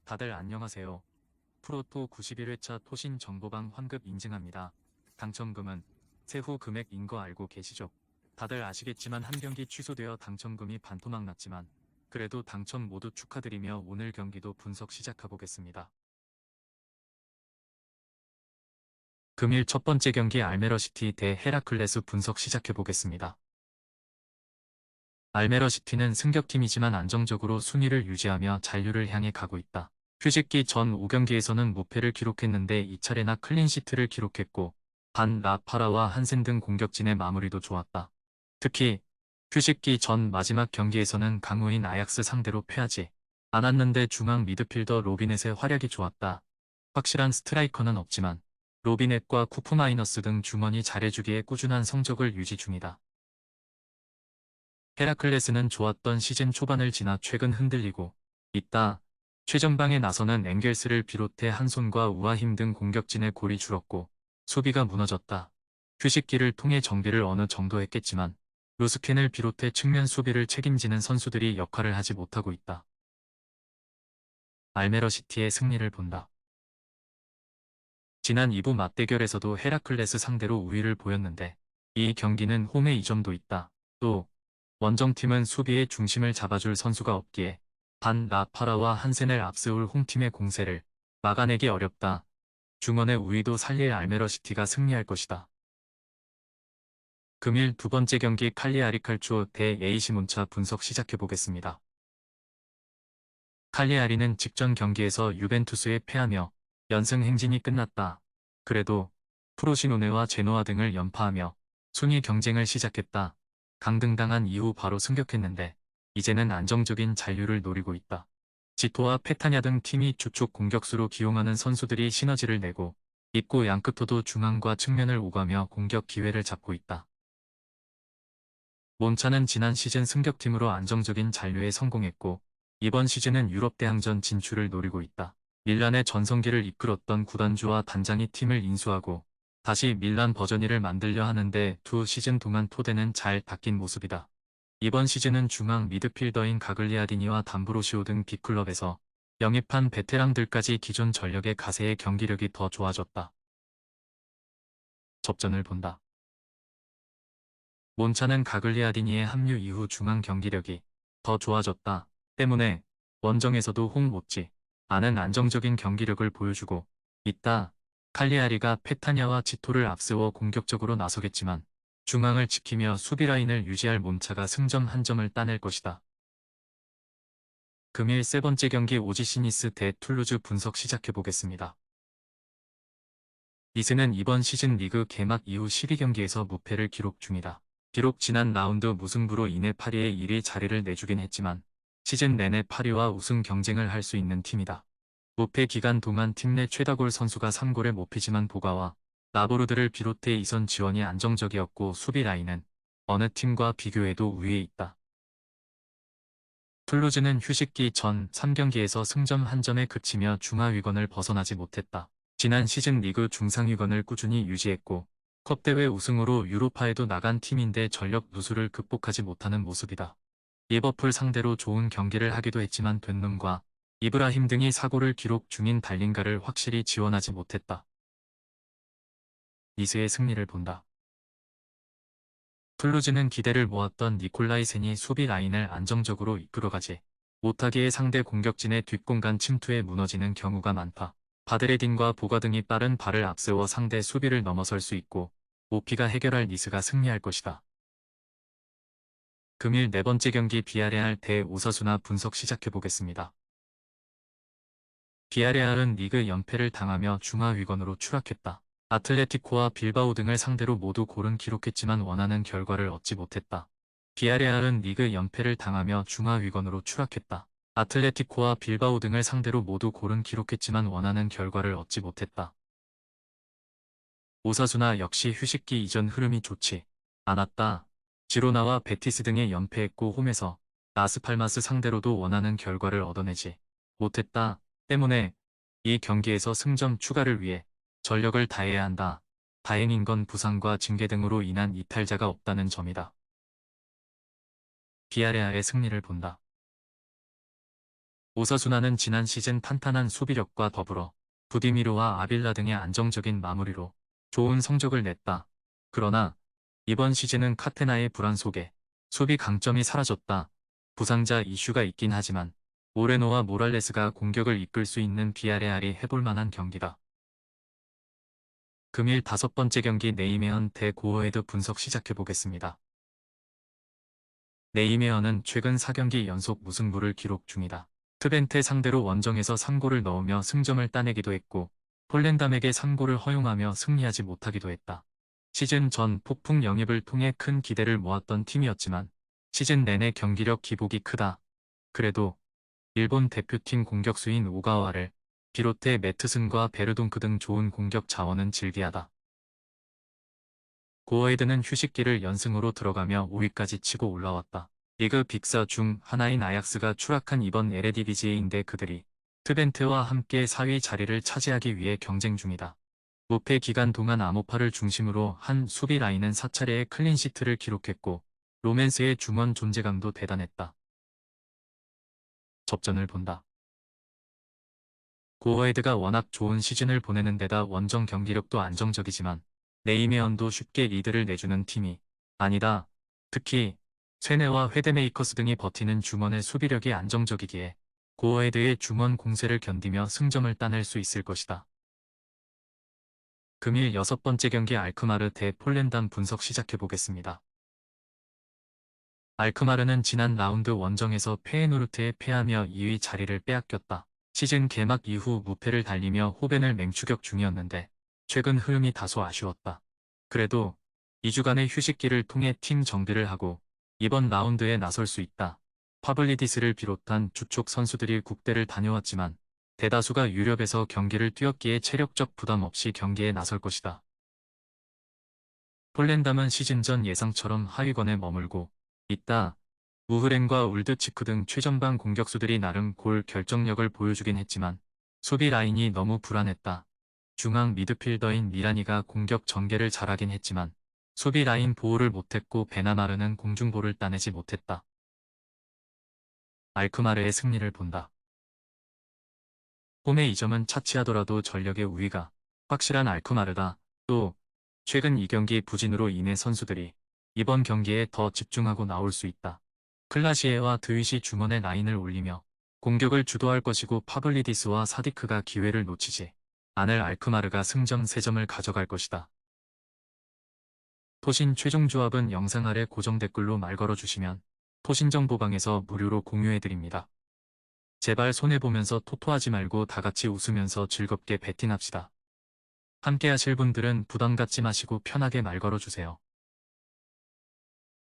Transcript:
다들 안녕하세요. 프로토 91회차 토신 정보방 환급 인증합니다. 당첨금은 세후 금액인 거 알고 계시죠? 다들 아시겠지만 한 경기 취소되어 당첨금이 반토막 났지만 그래도 당첨 모두 축하드리며 오늘 경기도 분석 시작해보겠습니다. 금일 첫 번째 경기 알메러시티 대 헤라클레스 분석 시작해보겠습니다. 알메러시티는 승격팀이지만 안정적으로 순위를 유지하며 잔류를 향해 가고 있다. 휴식기 전 5경기에서는 무패를 기록했는데 2차례나 클린시트를 기록했고 반 라파라와 한센 등 공격진의 마무리도 좋았다. 특히 휴식기 전 마지막 경기에서는 강호인 아약스 상대로 패하지 않았는데 중앙 미드필더 로비넷의 활약이 좋았다. 확실한 스트라이커는 없지만 로비넷과 쿠프마이너스 등 중원이 잘해주기에 꾸준한 성적을 유지 중이다. 헤라클레스는 좋았던 시즌 초반을 지나 최근 흔들리고 있다. 최전방에 나서는 엥겔스를 비롯해 한손과 우아힘 등 공격진의 골이 줄었고 수비가 무너졌다. 휴식기를 통해 정비를 어느 정도 했겠지만 루스켄을 비롯해 측면 수비를 책임지는 선수들이 역할을 하지 못하고 있다. 알메러시티의 승리를 본다. 지난 2부 맞대결에서도 헤라클레스 상대로 우위를 보였는데 이 경기는 홈에 이 점도 있다. 또 원정팀은 수비의 중심을 잡아줄 선수가 없기에 반 라파라와 한센을 앞세울 홈팀의 공세를 막아내기 어렵다. 중원의 우위도 살릴 알메러시티가 승리할 것이다. 금일 두 번째 경기 칼리아리 칼추오 대 에이시 몬차 분석 시작해보겠습니다. 칼리아리는 직전 경기에서 유벤투스에 패하며 연승 행진이 끝났다. 그래도 프로시노네와 제노아 등을 연파하며 순위 경쟁을 시작했다. 강등당한 이후 바로 승격했는데 이제는 안정적인 잔류를 노리고 있다. 지토와 페타냐 등 팀이 주축 공격수로 기용하는 선수들이 시너지를 내고 있고 양크토도 중앙과 측면을 오가며 공격 기회를 잡고 있다. 몬차는 지난 시즌 승격팀으로 안정적인 잔류에 성공했고 이번 시즌은 유럽 대항전 진출을 노리고 있다. 밀란의 전성기를 이끌었던 구단주와 단장이 팀을 인수하고 다시 밀란 버전이를 만들려 하는데 두 시즌 동안 토대는 잘 닦인 모습이다. 이번 시즌은 중앙 미드필더인 가글리아디니와 담브로시오 등 빅클럽에서 영입한 베테랑들까지 기존 전력의 가세의 경기력이 더 좋아졌다. 접전을 본다. 몬차는 가글리아디니의 합류 이후 중앙 경기력이 더 좋아졌다. 때문에 원정에서도 홈 못지 않은 안정적인 경기력을 보여주고 있다. 칼리아리가 페타냐와 지토를 앞세워 공격적으로 나서겠지만 중앙을 지키며 수비 라인을 유지할 몬차가 승점 한 점을 따낼 것이다. 금일 세 번째 경기 오지시니스 대 툴루즈 분석 시작해보겠습니다. 니스는 이번 시즌 리그 개막 이후 12경기에서 무패를 기록 중이다. 비록 지난 라운드 무승부로 인해 파리에 1위 자리를 내주긴 했지만 시즌 내내 파리와 우승 경쟁을 할 수 있는 팀이다. 무패 기간 동안 팀 내 최다골 선수가 3골에 못피지만 보가와 라보르드를 비롯해 이선 지원이 안정적이었고 수비 라인은 어느 팀과 비교해도 우위에 있다. 툴루즈는 휴식기 전 3경기에서 승점 한 점에 그치며 중하위권을 벗어나지 못했다. 지난 시즌 리그 중상위권을 꾸준히 유지했고 컵대회 우승으로 유로파에도 나간 팀인데 전력 누수를 극복하지 못하는 모습이다. 리버풀 상대로 좋은 경기를 하기도 했지만 벤눔과 이브라힘 등이 사고를 기록 중인 달링가를 확실히 지원하지 못했다. 니스의 승리를 본다. 툴루즈는 기대를 모았던 니콜라이센이 수비 라인을 안정적으로 이끌어가지 못하기에 상대 공격진의 뒷공간 침투에 무너지는 경우가 많다. 바드레딘과 보가 등이 빠른 발을 앞세워 상대 수비를 넘어설 수 있고 오피가 해결할 니스가 승리할 것이다. 금일 네 번째 경기 비아레알 대 오사수나 분석 시작해보겠습니다. 비아레알은 리그 연패를 당하며 중하위권으로 추락했다. 아틀레티코와 빌바오 등을 상대로 모두 골은 기록했지만 원하는 결과를 얻지 못했다. 비아레알은 리그 연패를 당하며 중하위권으로 추락했다. 아틀레티코와 빌바오 등을 상대로 모두 골은 기록했지만 원하는 결과를 얻지 못했다. 오사수나 역시 휴식기 이전 흐름이 좋지 않았다. 지로나와 베티스 등에 연패했고 홈에서 라스팔마스 상대로도 원하는 결과를 얻어내지 못했다. 때문에 이 경기에서 승점 추가를 위해 전력을 다해야 한다. 다행인 건 부상과 징계 등으로 인한 이탈자가 없다는 점이다. 비아레알의 승리를 본다. 오사수나는 지난 시즌 탄탄한 수비력과 더불어 부디미르와 아빌라 등의 안정적인 마무리로 좋은 성적을 냈다. 그러나 이번 시즌은 카테나의 불안 속에 수비 강점이 사라졌다. 부상자 이슈가 있긴 하지만 모레노와 모랄레스가 공격을 이끌 수 있는 비아레알이 해볼 만한 경기다. 금일 5번째 경기 네이메언 대 고어헤드 분석 시작해보겠습니다. 네이메언은 최근 4경기 연속 무승부를 기록 중이다. 트벤테 상대로 원정에서 3골을 넣으며 승점을 따내기도 했고 폴렌담에게 3골을 허용하며 승리하지 못하기도 했다. 시즌 전 폭풍 영입을 통해 큰 기대를 모았던 팀이었지만 시즌 내내 경기력 기복이 크다. 그래도 일본 대표팀 공격수인 오가와를 비롯해 매트슨과 베르동크 등 좋은 공격 자원은 질비하다. 고어헤드는 휴식기를 연승으로 들어가며 5위까지 치고 올라왔다. 리그 빅4 중 하나인 아약스가 추락한 이번 에레디비지에인데 그들이 트벤테와 함께 4위 자리를 차지하기 위해 경쟁 중이다. 무패 기간 동안 아모파를 중심으로 한 수비 라인은 4차례의 클린시트를 기록했고 로맨스의 중원 존재감도 대단했다. 접전을 본다. 고어헤드가 워낙 좋은 시즌을 보내는 데다 원정 경기력도 안정적이지만 네이메언도 쉽게 리드를 내주는 팀이 아니다. 특히 쇠네와 회데메이커스 등이 버티는 중원의 수비력이 안정적이기에 고어헤드의 중원 공세를 견디며 승점을 따낼 수 있을 것이다. 금일 6번째 경기 알크마르 대 폴렌담 분석 시작해보겠습니다. 알크마르는 지난 라운드 원정에서 페에노르트에 패하며 2위 자리를 빼앗겼다. 시즌 개막 이후 무패를 달리며 호벤을 맹추격 중이었는데 최근 흐름이 다소 아쉬웠다. 그래도 2주간의 휴식기를 통해 팀 정비를 하고 이번 라운드에 나설 수 있다. 파블리디스를 비롯한 주축 선수들이 국대를 다녀왔지만 대다수가 유럽에서 경기를 뛰었기에 체력적 부담 없이 경기에 나설 것이다. 폴렌담은 시즌 전 예상처럼 하위권에 머물고 있다. 우흐렌과 울드치크 등 최전방 공격수들이 나름 골 결정력을 보여주긴 했지만 수비 라인이 너무 불안했다. 중앙 미드필더인 미라니가 공격 전개를 잘하긴 했지만 수비 라인 보호를 못했고 베나마르는 공중볼을 따내지 못했다. 알크마르의 승리를 본다. 홈의 2점은 차치하더라도 전력의 우위가 확실한 알크마르다. 또 최근 이 경기 부진으로 인해 선수들이 이번 경기에 더 집중하고 나올 수 있다. 클라시에와 드윗이 중원의 라인을 올리며 공격을 주도할 것이고 파블리디스와 사디크가 기회를 놓치지 않을 알크마르가 승점 3점을 가져갈 것이다. 토신 최종 조합은 영상 아래 고정 댓글로 말 걸어주시면 토신정보방에서 무료로 공유해드립니다. 제발 손해보면서 토토하지 말고 다같이 웃으면서 즐겁게 베팅합시다. 함께 하실 분들은 부담 갖지 마시고 편하게 말 걸어주세요.